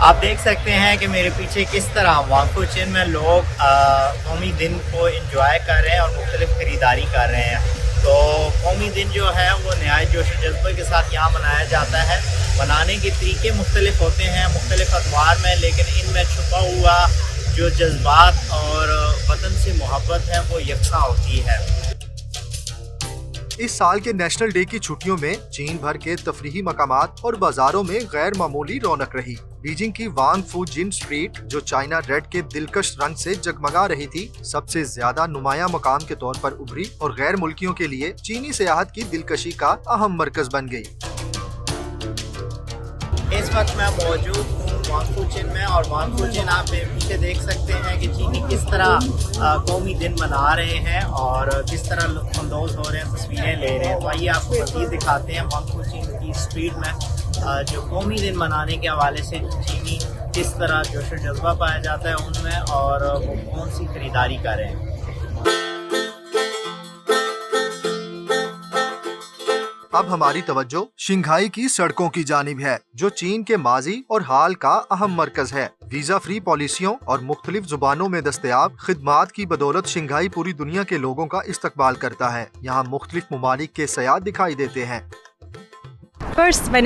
आप देख सकते हैं कि मेरे पीछे किस तरह वांगफू में लोग कौमी दिन को एंजॉय कर रहे हैं और मुख्तलिफ ख़रीदारी कर रहे हैं। तो कौमी दिन जो है वो नहायत जोश व जज्बे के साथ यहाँ मनाया जाता है। मनाने के तरीके मुख्तलिफ होते हैं मुख्तलिफ अदवार में, लेकिन इनमें छुपा हुआ जो जज्बात और वतन से मोहब्बत है वो यकसा होती है। इस साल के नेशनल डे की छुट्टियों में चीन भर के तफरीही मकामात और बाजारों में गैर मामूली रौनक रही। बीजिंग की वांगफू जिन स्ट्रीट, जो चाइना रेड के दिलकश रंग से जगमगा रही थी, सबसे ज्यादा नुमाया मकाम के तौर पर उभरी और गैर मुल्कियों के लिए चीनी सियाहत की दिलकशी का अहम मरकज बन गई। इस वक्त मैं मौजूद हूँ वांगफू में, और वांगफू आप पीछे देख सकते हैं कि चीनी किस तरह कौमी दिन मना रहे हैं और किस तरह लुत्फ़अंदोज़ हो रहे हैं, तस्वीरें ले रहे हैं। तो आइए आपको मज़ीद दिखाते हैं वांगफू की स्ट्रीट में जो कौमी दिन मनाने के हवाले से चीनी किस तरह जोश व जज्बा पाया जाता है उनमें, और वो कौन सी खरीदारी कर रहे हैं। अब हमारी तवज्जो शंघाई की सड़कों की जानिब है, जो चीन के माजी और हाल का अहम मरकज है। वीजा फ्री पॉलिसियों और मुख्तलिफ जुबानों में दस्तयाब खिदमात की बदौलत शंघाई पूरी दुनिया के लोगों का इस्तकबाल करता है। यहाँ मुख्तलिफ ममालिक के सयाह दिखाई देते हैं।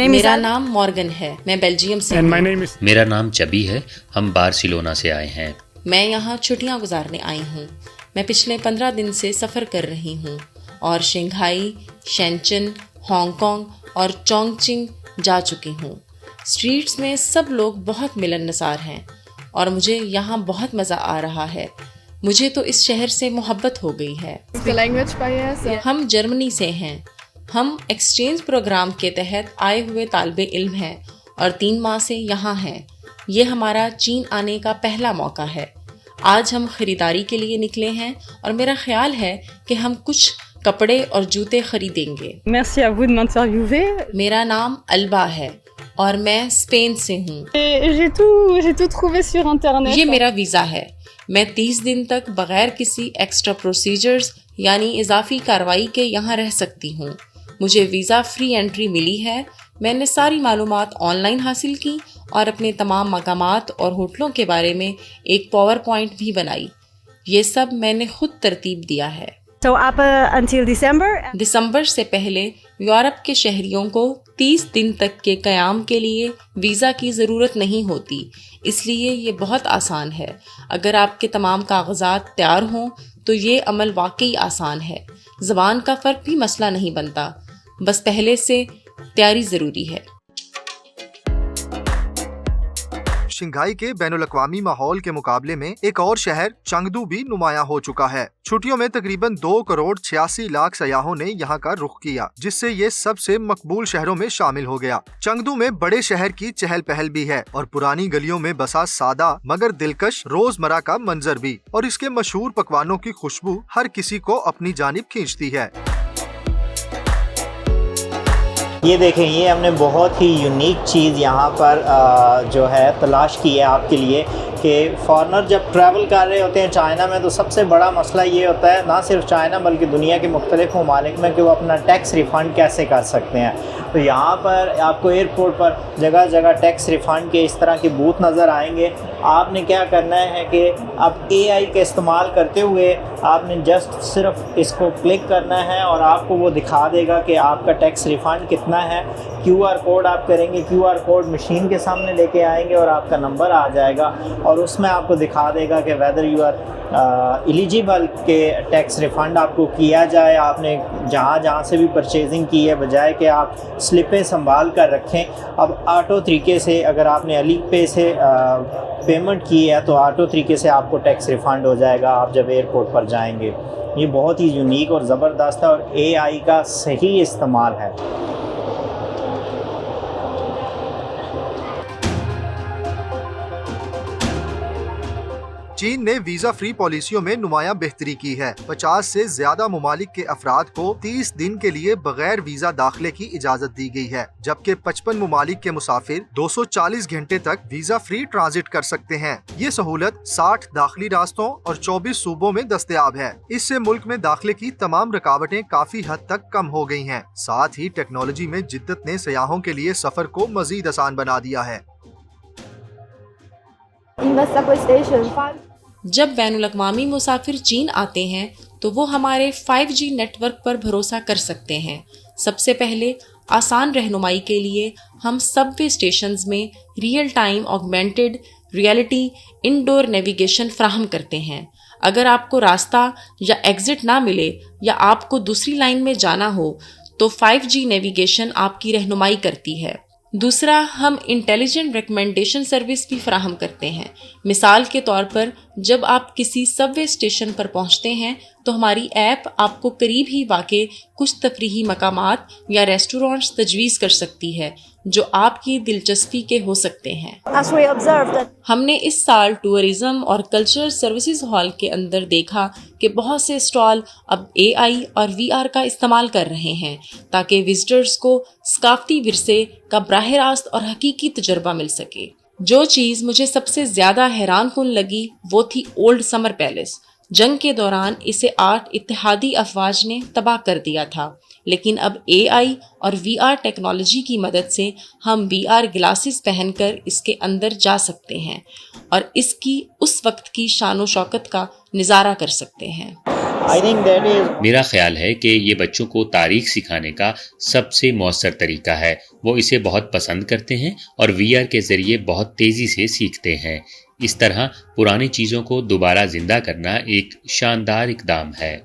मेरा नाम मॉर्गन है, मैं बेल्जियम से हूँ। मेरा नाम चबी है, हम बार्सिलोना से आए हैं। मैं यहाँ छुट्टियाँ गुजारने आई हूँ। मैं पिछले 15 दिन से सफ़र कर रही हूँ और शंघाई, शेंचन, हांगकांग और चोंगचिंग जा चुकी हूँ। स्ट्रीट्स में सब लोग बहुत मिलनसार हैं और मुझे यहाँ बहुत मज़ा आ रहा है। मुझे तो इस शहर से मोहब्बत हो गई है। हम जर्मनी से हैं। हम एक्सचेंज प्रोग्राम के तहत आए हुए तालिबे इल्म हैं और 3 माह से यहाँ हैं। ये हमारा चीन आने का पहला मौका है। आज हम ख़रीदारी के लिए निकले हैं और मेरा ख्याल है कि हम कुछ कपड़े और जूते खरीदेंगे। मेरा नाम अल्बा है और मैं स्पेन से हूँ। ये मेरा वीज़ा है। मैं 30 दिन तक बगैर किसी एक्स्ट्रा प्रोसीजर्स यानी इजाफी कार्रवाई के यहाँ रह सकती हूँ। मुझे वीज़ा फ्री एंट्री मिली है। मैंने सारी मालूमात ऑनलाइन हासिल की और अपने तमाम मकामात और होटलों के बारे में एक पावर पॉइंट भी बनाई। ये सब मैंने खुद तरतीब दिया है। दिसंबर से पहले यूरोप के शहरियों को 30 दिन तक के क़याम के लिए वीज़ा की ज़रूरत नहीं होती, इसलिए ये बहुत आसान है। अगर आपके तमाम कागजात तैयार हों तो ये अमल वाकई आसान है। ज़बान का फ़र्क भी मसला नहीं बनता, बस पहले से तैयारी ज़रूरी है। शंघाई के बैनुल-अक़वामी माहौल के मुकाबले में एक और शहर चंगदू भी नुमाया हो चुका है। छुट्टियों में तकरीबन 2 करोड़ 86 लाख सयाहों ने यहाँ का रुख किया, जिससे ये सबसे मकबूल शहरों में शामिल हो गया। चंगदू में बड़े शहर की चहल पहल भी है और पुरानी गलियों में बसा सादा मगर दिलकश रोजमर्रा का मंजर भी, और इसके मशहूर पकवानों की खुशबू हर किसी को अपनी जानिब खींचती है। ये देखें, ये हमने बहुत ही यूनिक चीज़ यहाँ पर जो है तलाश की है आपके लिए कि फ़ॉरनर जब ट्रैवल कर रहे होते हैं चाइना में, तो सबसे बड़ा मसला ये होता है, ना सिर्फ चाइना बल्कि दुनिया के मुख्तलिफ ममालिक में, कि वो अपना टैक्स रिफ़ंड कैसे कर सकते हैं। तो यहाँ पर आपको एयरपोर्ट पर जगह जगह टैक्स रिफ़ंड के इस तरह के बूथ नज़र आएंगे। आपने क्या करना है कि अब AI का इस्तेमाल करते हुए आपने जस्ट सिर्फ इसको क्लिक करना है और आपको वो दिखा देगा कि आपका टैक्स रिफ़ंड कितना है। QR कोड आप करेंगे, QR कोड मशीन के सामने लेके आएंगे और आपका नंबर आ जाएगा और उसमें आपको दिखा देगा कि वेदर यू आर एलिजिबल के टैक्स रिफ़ंड आपको किया जाए। आपने जहाँ से भी परचेजिंग की है, बजाय कि आप स्लिपें संभाल कर रखें, अब ऑटो तरीके से, अगर आपने अली पे से पेमेंट की है तो ऑटो तरीके से आपको टैक्स रिफ़ंड हो जाएगा आप जब एयरपोर्ट पर जाएंगे। ये बहुत ही यूनिक और ज़बरदस्त है और AI का सही इस्तेमाल है। चीन ने वीजा फ्री पॉलिसियों में नुमाया बेहतरी की है। 50 से ज्यादा ममालिक के अफराद को 30 दिन के लिए बगैर वीजा दाखिले की इजाजत दी गई है, जबकि 55 ममालिक के मुसाफिर 240 घंटे तक वीजा फ्री ट्रांजिट कर सकते हैं। ये सहूलत 60 दाखिली रास्तों और 24 सूबों में दस्तयाब है। इससे मुल्क में दाखिले की तमाम रुकावटें काफी हद तक कम हो गई हैं। साथ ही टेक्नोलॉजी में जिद्दत ने सयाहों के लिए सफर को मजीद आसान बना दिया है। In the subway station, 5 जब बैनुल-अक़वामी मुसाफिर चीन आते हैं तो वो हमारे 5G नेटवर्क पर भरोसा कर सकते हैं। सबसे पहले आसान रहनुमाई के लिए हम सबवे स्टेशंस में real time augmented reality indoor navigation फ्राहम करते हैं। अगर आपको रास्ता या एग्जिट ना मिले या आपको दूसरी लाइन में जाना हो तो 5G नेविगेशन आपकी रहनुमाई करती है। दूसरा, हम इंटेलिजेंट रिकमेंडेशन सर्विस भी फ्राहम करते हैं। मिसाल के तौर पर जब आप किसी सबवे स्टेशन पर पहुंचते हैं तो हमारी ऐप आपको करीब ही वाक़े कुछ तफरीही मकामात या रेस्टोरेंट्स तजवीज़ कर सकती है जो आपकी दिलचस्पी के हो सकते हैं। as we observed that हमने इस साल टूरिज्म और कल्चरल सर्विसेज हॉल के अंदर देखा कि बहुत से स्टॉल अब AI और VR का इस्तेमाल कर रहे हैं ताकि विजिटर्स को सकाफती विरसे का बराह रास्त और हकीकी तजुर्बा मिल सके। जो चीज़ मुझे सबसे ज़्यादा हैरान कुन लगी वो थी ओल्ड समर पैलेस। जंग के दौरान इसे 8 इत्तेहादी अफवाज ने तबाह कर दिया था, लेकिन अब AI और VR टेक्नोलॉजी की मदद से हम VR ग्लासेस पहनकर इसके अंदर जा सकते हैं और इसकी उस वक्त की शान व शौकत का नज़ारा कर सकते हैं। I think that is मेरा ख्याल है कि ये बच्चों को तारीख सिखाने का सबसे मौसर तरीका है। वो इसे बहुत पसंद करते हैं और VR के ज़रिए बहुत तेज़ी से सीखते हैं। इस तरह पुरानी चीज़ों को दोबारा जिंदा करना एक शानदार इक़दाम है।